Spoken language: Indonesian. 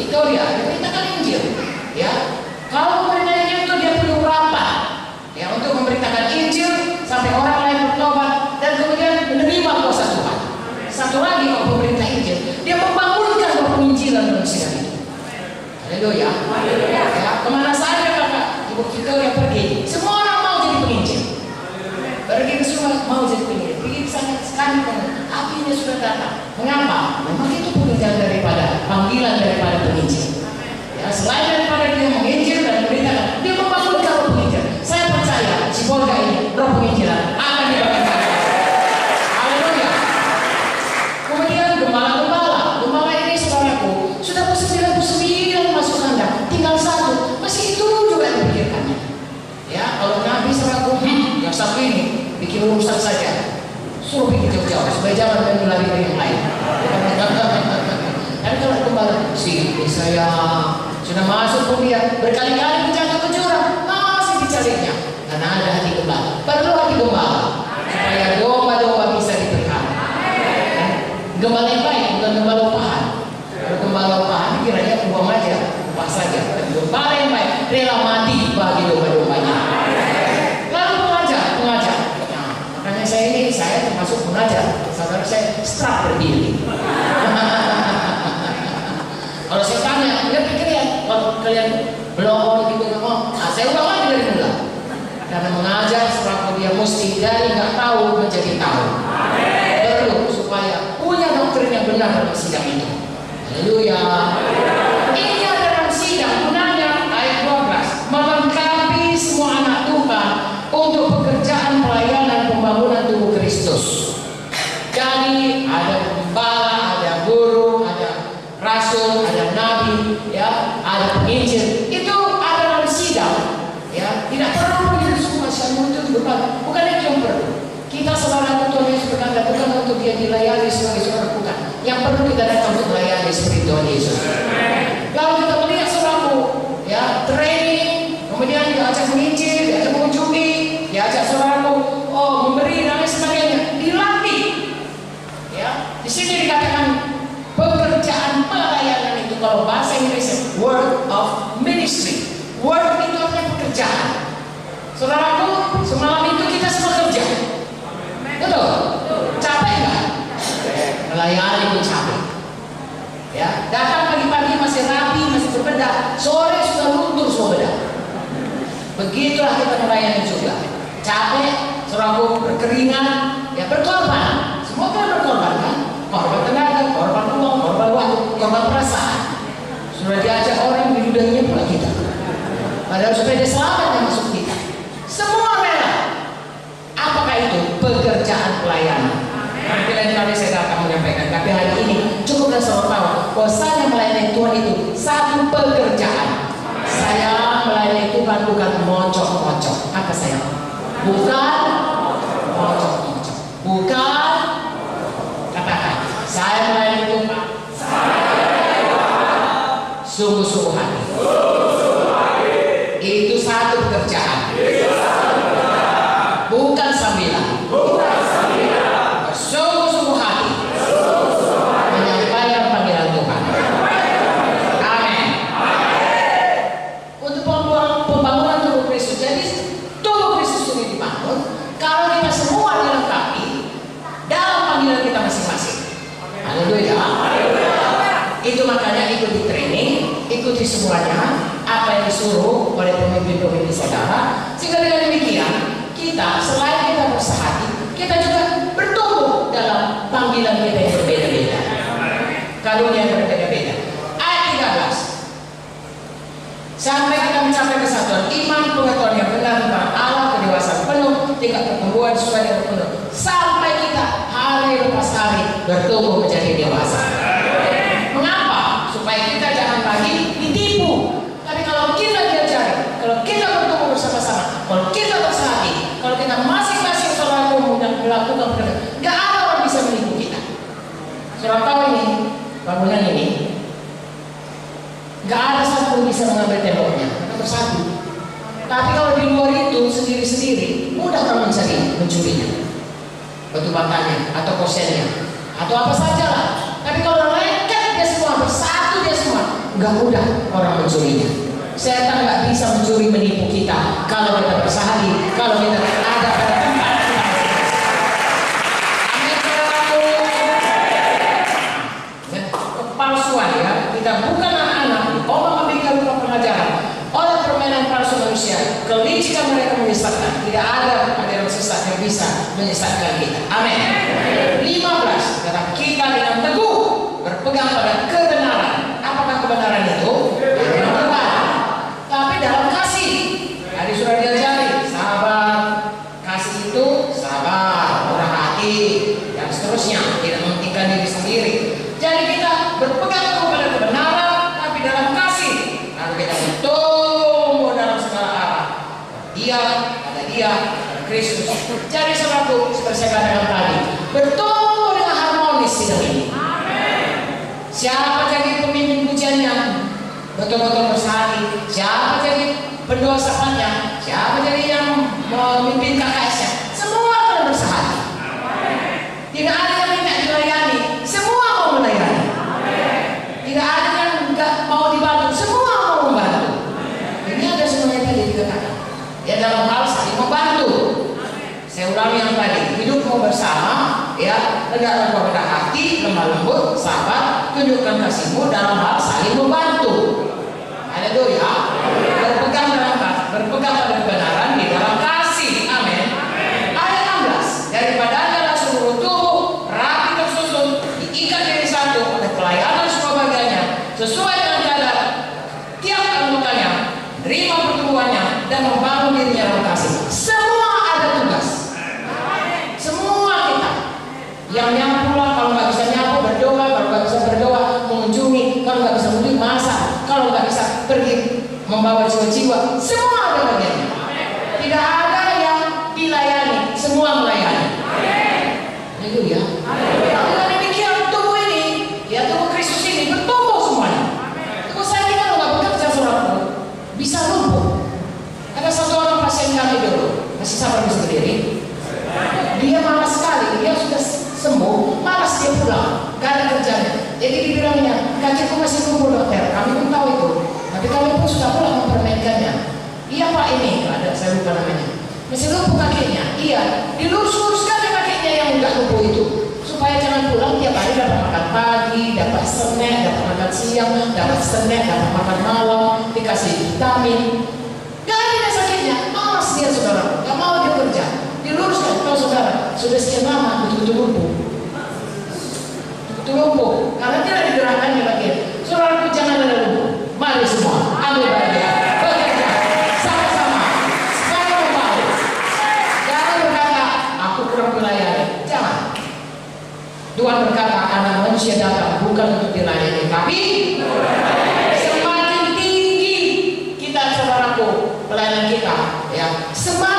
Victoria, dia beritakan Injil. Ya, kalau pemerintah Injil itu dia perlu rapat, ya, untuk memberitakan Injil sampai orang lain bertobat dan kemudian menerima kuasa Tuhan. Satu lagi, kalau pemerintah Injil, dia membangunkan roh penginjilan dalam sidang itu. Haleluya. Ya, kemana saja kakak Ibu Victoria pergi, semua orang mau jadi penginjil. Pergi ke semua mau jadi penginjil. Pergi ke sana sekali, apinya sudah datang. Mengapa? Memang itu pekerjaan daripada panggilan daripada penginjil. Ya, selain daripada dia menginjil dan memberitakan, dia membangunkan roh penginjil. Saya percaya si Polga ini roh penginjilan akan dibangunkan. Haleluya. Kemudian gembala ini saudaraku sudah 99 masuk kandang, tinggal satu, masih itu juga dipikirkannya. Ya, kalau Nabi saudaraku, yang satu ini bikin urusan saja, suruh bikin jauh-jauh supaya jangan menulari dari yang lain. Tapi kalau gembala, saya sudah masuk kuliah berkali-kali menjatuh ke jurang, masih dicarinya. Karena ada hati gembala, perlu hati gembala supaya domba-domba bisa dipelihara. Gembala yang baik, bukan gembala upahan. Kalau gembala upahan kiranya uang aja, upah saja. Gembala yang baik rela mati bagi domba-dombanya. Lalu pengajar. Nah, makanya saya termasuk pengajar. Saudara saya strak berdiri. Kalau saya tanya, nggak pikir ya, kalau kalian belum gitu ngomong, saya ulang lagi dari mula. Karena mengajar sebab dia mesti dari nggak tahu menjadi tahu. Perlu supaya punya doktrin yang benar dalam sidang itu. Haleluya. Ini adalah sidang gunanya ayat 12 melengkapi semua anak Tuhan untuk pekerjaan pelayanan pembangunan tubuh Kristus. Jadi ada gembala, ada guru, ada rasul, ada nabi, ya, ada penginjil. Itu ada dalam sidang, ya. Tidak perlu begitu semua syariat itu bukan itu yang perlu. Kita saudara Tuhan Yesus berkata bukan untuk dia dilayani sebagai seorang, bukan. Yang perlu kita datang untuk melayani seperti Tuhan Yesus. Lalu kita melihat saudaraku, ya, training, kemudian diajak menginjil, diajak mengunjungi, diajak saudaraku, memberi dan lain sebagainya, dilatih. Ya, di sini dikatakan pekerjaan pelayanan itu, kalau bahasa Inggrisnya work of ministry. Work itu artinya pekerjaan. Saudaraku, semalam itu kita semua kerja. Betul? Capek nggak? Melayani pun capek. Ya, datang pagi-pagi masih rapi, masih berbedah. Sore sudah luntur semua bedah. Begitulah kita melayani juga. Capek, saudaraku, berkeringat, ya, berkorban. Semua kan berkorban kan? Korban tenaga, korban uang, korban waktu, korban perasaan. Sudah diajak orang di dudangnya pula kita. Padahal supaya dia selamat yang masuk kita. Semua rela. Apakah itu? Pekerjaan pelayanan. Nanti lain kali saya akan menyampaikan. Tapi hari ini cukup dan selalu tahu bahwa saya melayani Tuhan itu satu pekerjaan. Saya melayani Tuhan bukan mocok-mocok. Apa saya? Bukan mocok-mocok. Bukan. Katakan, saya melayani Tuhan sungguh-sungguh hati. Itu satu pekerjaan. Bukan sambilan. Sungguh-sungguh hati menyampaikan panggilan Tuhan. Amin. Untuk pembangunan tubuh Kristus. Jadi tubuh Kristus ini dibangun kalau kita semua dilengkapi dalam panggilan kita masing-masing. Haleluya. Itu makanya ikuti training, ikuti semuanya apa yang disuruh oleh pemimpin-pemimpin saudara, sehingga dengan demikian kita selain kita bersehati, kita juga bertumbuh dalam panggilan kita yang berbeda-beda, karunia yang berbeda-beda. Ayat 13, sampai kita mencapai kesatuan iman, pengetahuan yang benar tentang Allah, kedewasaan penuh, tingkat pertumbuhan sesuai dengan penuh, sampai kita hari lepas hari bertumbuh menjadi dewasa. Mengapa? Supaya kita jangan lagi ditipu. Tapi kalau kita diajari, kalau kita bertumbuh bersama-sama, kalau kita bersehati, kalau kita masing-masing selalu melakukan pekerjaan, nggak ada orang bisa menipu kita. Saudara tahu ini, bangunan ini, nggak ada satu yang bisa mengambil temboknya, karena bersatu. Tapi kalau di luar itu sendiri-sendiri, mudah orang mencurinya, batu batanya, atau kosennya, atau apa saja lah. Tapi kalau lengket dia semua, bersatu dia semua, nggak mudah orang mencurinya. Setan nggak bisa mencuri menipu kita kalau kita bersahari, kalau kita ada pada tempat kita. Amin. Kepalsuan ya, kita bukan anak-anak. Allah memberikan pengajaran oleh permainan palsu manusia, kelicikan mereka menyesatkan. Tidak ada ajaran sesat yang bisa menyesatkan kita. Amin. 15. Kata kita dengan teguh berpegang pada kebenaran. Apakah kebenaran itu? Tapi dalam kasih. Tadi sudah diajari, sabar. Kasih itu sabar, murah hati, dan seterusnya. Tidak mementingkan diri sendiri. Jadi kita berpegang kepada kebenaran, tapi dalam kasih. Lalu kita bertumbuh dalam segala arah. Pada dia, pada Kristus. Jadi saudaraku, seperti saya katakan tadi, bertumbuh dengan harmonis hidup ini. Siapa jadi pemimpin pujiannya? Betul-betul bersahari. Siapa jadi pendoa sapanya? Siapa jadi yang memimpin KKS-nya? Semua akan bersahari. Tidak ada yang minta dilayani, semua mau melayani. Tidak ada yang nggak mau dibantu, semua mau membantu. Ini ada semuanya tadi dikatakan. Ya dalam hal saling membantu. Saya ulangi yang tadi, hidupmu bersama, ya, tegaklah kepada hati, lemah lembut, sabar, tunjukkan kasihmu dalam hal saling membantu. Haleluya. Berpegang pada kebenaran di dalam kasih. Amin. Ayat 16. Daripadanya seluruh tubuh rapi tersusun, diikat jadi satu oleh pelayanan semua bagiannya, sesuai dengan kadar tiap anggotanya, terima pertumbuhannya dan membangun dirinya dalam kasih. Semua ada tugas. Semua kita. Yang nyapu lah, kalau nggak bisa nyapu berdoa, kalau nggak bisa berdoa mengunjungi, kalau nggak bisa mengunjungi masak, kalau nggak bisa pergi membawa jiwa-jiwa, semua ada bagiannya. Tidak ada yang dilayani, semua melayani. Itu ya. Dengan demikian tubuh ini, ya tubuh Kristus ini bertumbuh semuanya. Tubuh saya ini kalau nggak bekerja saudaraku, bisa lumpuh. Ada satu orang pasien kami dulu, masih sabar bisa berdiri. Dia malas sekali, dia sudah sembuh, malas dia pulang, gak ada kerjanya. Jadi dibilangnya, kakiku masih lumpuh dokter. Kami pun tahu itu, tapi kami pun sudah pulang mempermainkannya. Iya pak ini, ada saya lupa namanya. Masih lumpuh kakinya, iya. Dilurus-luruskan kakinya yang enggak lumpuh itu, supaya jangan pulang tiap hari dapat makan pagi, dapat snack, dapat makan siang, dapat snack, dapat makan malam, dikasih vitamin. Gak ada sakitnya, malas dia saudara, gak mau dia kerja. Diluruskan, kalau saudara sudah sekian lama betul-betul lumpuh. Lumpuh karena tidak digerakkan di bagian. Saudaraku jangan ada lumpuh. Mari semua ambil bagian, bekerja sama-sama supaya membangun. Jangan berkata aku kurang melayani. Jangan. Tuhan berkata anak manusia datang bukan untuk dilayani, tapi semakin tinggi kita saudaraku pelayanan kita, ya semakin